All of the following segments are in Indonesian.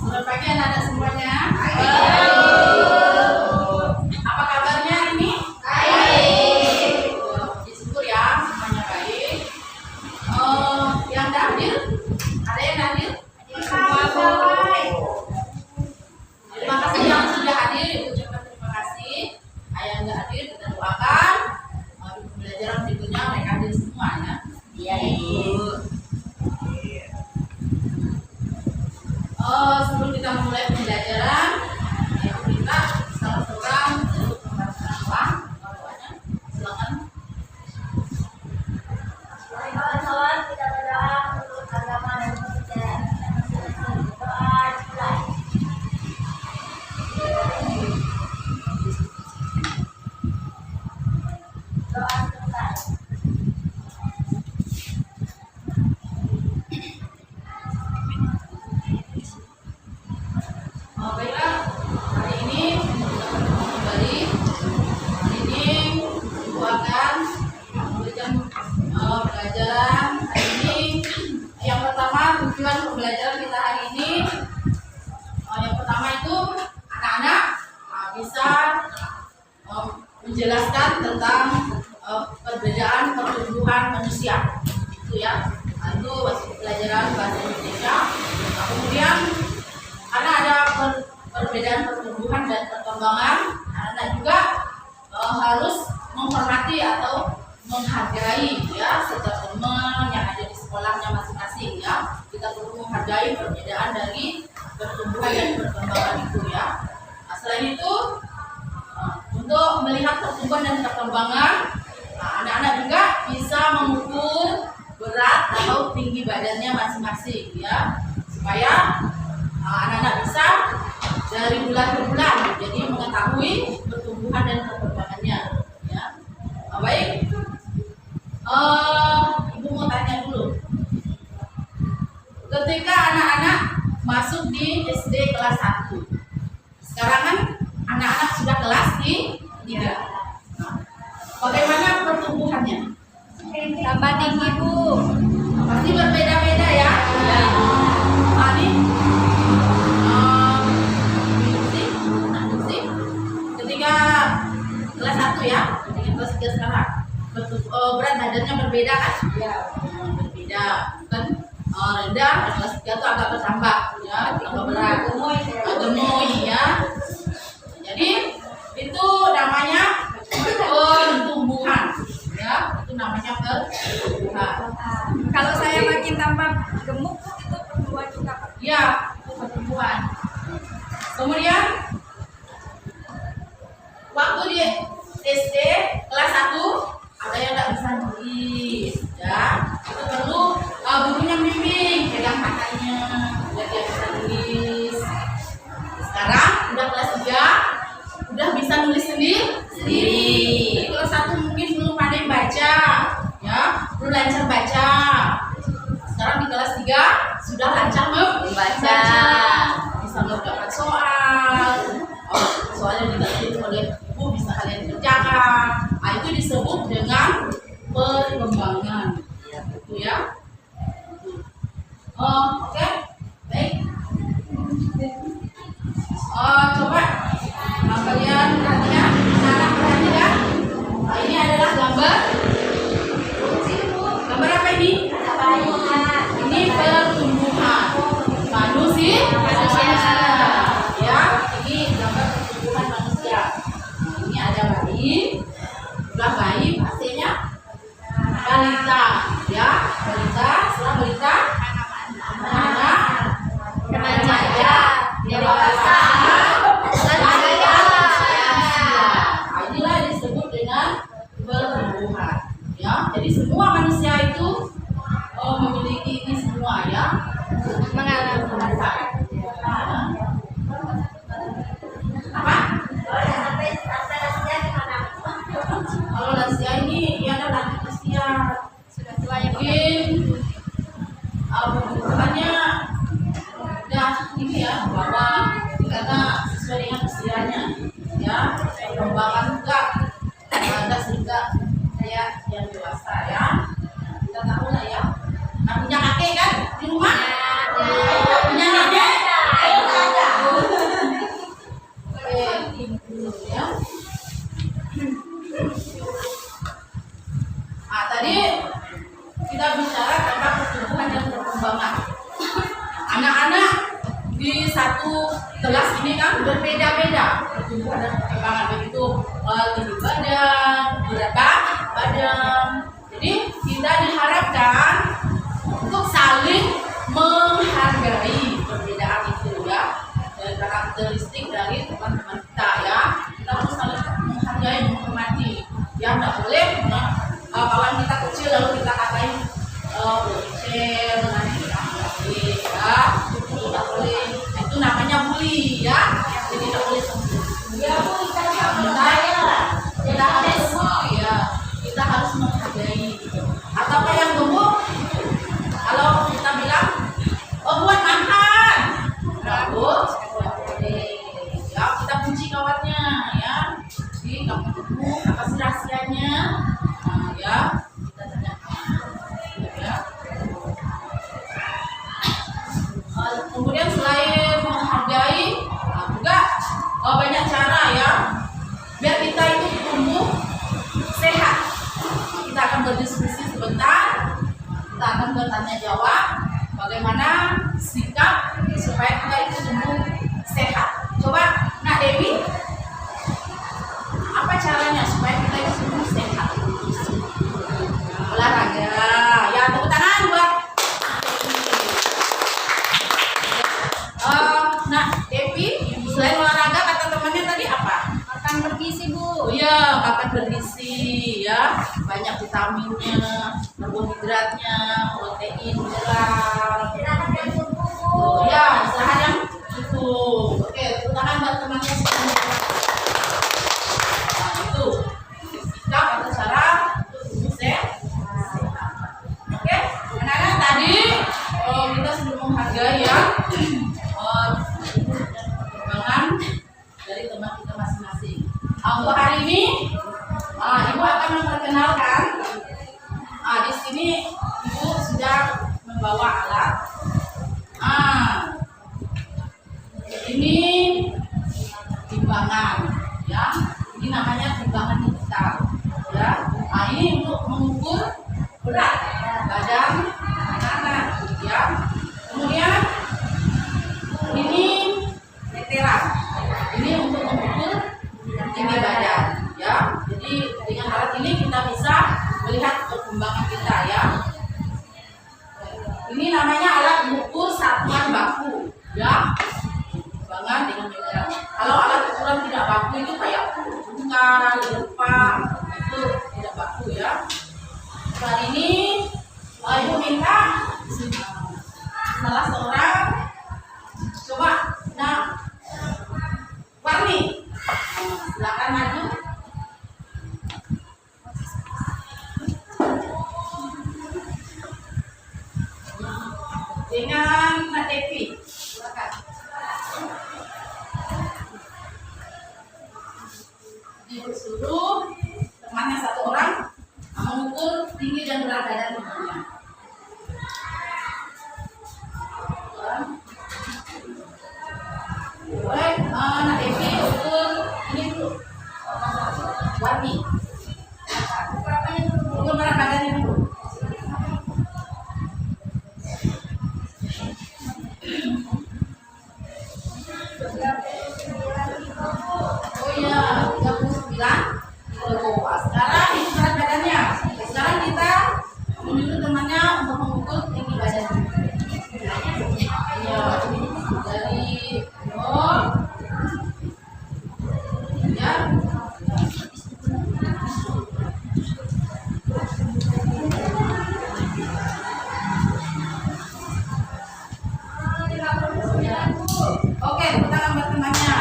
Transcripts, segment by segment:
Selamat pagi anak-anak semuanya. Apa kabarnya hari ini? Baik. Puji syukur ya, semuanya baik. Yang tak hadir? Ada yang hadir? Terima kasih yang sudah hadir, ucapkan terima kasih. Yang nggak hadir kita doakan. Pembelajaran berikutnya mereka hadir semua ya. Iya. Sebelum kita mulai pembelajaran, kita salah seorang untuk membacakan doanya. Silakan. Kawan-kawan, kita berdoa untuk agama dan pekerjaan. Doa mulai. Doa selesai. Baiklah, hari ini kembali. Hari ini Ibu akan memberikan pelajaran. Hari ini yang pertama, tujuan pembelajaran kita hari ini yang pertama itu anak-anak bisa menjelaskan tentang perbedaan pertumbuhan manusia, itu ya. Itu pelajaran bahasa Indonesia. Kemudian karena ada perbedaan pertumbuhan dan perkembangan, anak-anak juga harus menghormati atau menghargai ya setiap teman yang ada di sekolahnya masing-masing ya. Kita perlu menghargai perbedaan dari pertumbuhan dan perkembangan itu ya. Nah, selain itu untuk melihat pertumbuhan dan perkembangan, anak-anak juga bisa mengukur berat atau tinggi badannya masing-masing ya, supaya anak-anak bisa dari bulan ke bulan jadi mengetahui pertumbuhan dan perkembangannya ya. Baik, Ibu mau tanya dulu, ketika anak-anak masuk di SD kelas 1, sekarang kan anak-anak sudah kelas 3, bagaimana pertumbuhannya? Tambah tinggi, Bu. Pasti berbeda-beda ya. Ketika kelas 1 ya, ketika kelas 3 sekarang berat badannya berbeda kan? Ya, berbeda. Kan rendah, kelas 3 itu agak bertambah ya, tambah berat, gemoy ya. Jadi itu namanya pertumbuhan ya, itu namanya pertumbuhan. Kalau saya makin tambah gemuk, itu pertumbuhan juga, Pak. Ya, itu pertumbuhan. Kemudian waktu di SD kelas 1 ada yang nggak bisa nulis ya, itu perlu gurunya bimbing, pegang matanya biar dia bisa nulis. Sekarang udah kelas 3 udah bisa nulis sendiri. Kelas 1 mungkin belum pandai baca ya, belum lancar baca. Sekarang di kelas 3 sudah lancar membaca, bisa mengerjakan soal. Soalnya dikasih oleh ibu bisa kalian kerjakan. Nah, itu disebut dengan perkembangan ya, itu ya. Oke, baik. Coba kalian perhatikan, anak perhatikan. Ini adalah gambar apa ini? Ini pertumbuhan manusia ya. Ini gambar pertumbuhan manusia. Ini ada bayi, setelah bayi hasilnya balita ya, balita, setelah balita anak, remaja, dewasa, lansia. Nah, inilah disebut dengan pertumbuhan ya. Jadi semua manusia itu memiliki ini semua ya, mengalami masa. Apa? Kalau lansia ini ya ada lanjut usia, Sudah tua ya, Pak. mungkin pertumbuhannya udah ini ya, bahwa karena sesuai dengan usianya ya, perkembangan juga ada sehingga kayak yang dewasa ya. Kita tahu lah ya. Nah, punya kakek kan di rumah? Ya. Punya nenek tadi kita bicara tentang pertumbuhan dan perkembangan. Anak-anak di satu kelas ini kan berbeda-beda pertumbuhan dan perkembangan, begitu tinggi badan, berat badan. Jadi kita diharapkan untuk saling menghargai perbedaan itu ya, dan karakteristik dari teman-teman kita ya. Kita harus saling menghargai, menghormati. Ya, tidak boleh kawan kita kecil lalu kita katain bocil dengan kita boleh ya, itu tidak boleh. Itu namanya bully ya. Jadi tidak boleh ya, bully kita harus ya, kita harus menghargai. Atau yang gemuk, kalau kita bilang buat makan, bagus, ya kita puji kawannya ya. Jadi kamu gemuk, apa sih rahasianya? Nah, ya kita tanyakan ya. Kemudian selain menghargai, juga banyak cara ya biar kita itu tumbuh sehat. Kita akan berdiskusi sebentar, kita akan bertanya jawab bagaimana sikap supaya kita itu tumbuh sehat. Coba Nak Dewi, apa caranya supaya kita itu tumbuh sehat? Olahraga ya, tepuk tangan buat Nak Dewi. Selain olahraga, kata temannya tadi apa? Makan bergizi, Bu. Oh iya, makan bergizi ya, banyak vitaminnya, karbohidratnya, protein, mineral. Oh ya, istirahat yang cukup. Oke, tepuk tangan buat temannya. Nah, itu sikap atau cara untuk tubuh sehat. Oke, anak-anak tadi kita sudah menghargai ya perkembangan dari teman kita masing-masing. Untuk hari ini, Ibu akan memperkenalkan. Di sini Ibu sudah membawa alat. Ini timbangan, ya. Ini namanya timbangan digital, ya. Ini untuk mengukur berat badan anak-anak, ya. Kemudian ini meteran. Ini untuk mengukur tinggi badan ya. Jadi dengan alat ini kita bisa melihat perkembangan kita ya. Ini namanya alat mengukur satuan baku ya. Perkembangan dengan meteran. Kalau alat ukuran tidak baku itu kayak bungkal, lempak, itu tidak baku ya. Kali ini Ibu minta salah seorang coba Warni, silakan maju. Dengan Mbak Devi, silakan. Ibu suruh temannya satu orang mengukur tinggi dan berat badan ibunya. Baik, Nak Devi ukur ini dulu. Warni. Ukur berat badannya dulu. Oh iya, 39. Sekarang ini berat badannya. Sekarang kita menyuruh temannya untuk mengukur tinggi badan. Iya, dari ya. Oke, kita gambar temannya.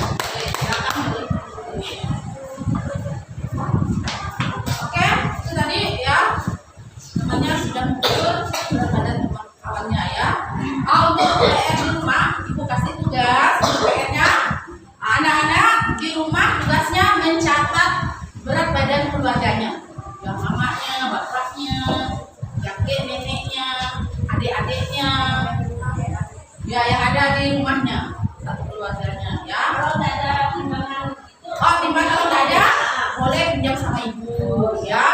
Oke, silakan. Oke, itu tadi ya. Temannya sudah mengukur berat badan teman kawannya ya. Untuk PR di rumah, Ibu kasih tugas PR-nya. Anak-anak di rumah tugasnya mencatat berat badan keluarganya. Yang mamanya, bapaknya, kakek neneknya, adik-adiknya. Ya, yang ada di rumahnya, satu keluarganya ya. Kalau tidak ada timbangan itu, timbangan kalau tidak ada, boleh pinjam sama ibu ya.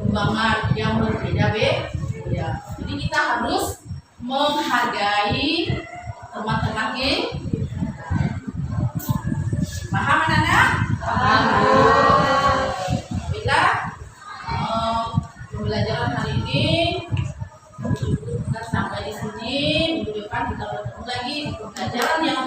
perkembangan yang berbeda-beda. Jadi kita harus menghargai teman-teman kita. Paham anak-anak? Paham. Baiklah, pembelajaran hari ini kita sampai di sini. Minggu depan kita bertemu lagi di pembelajaran yang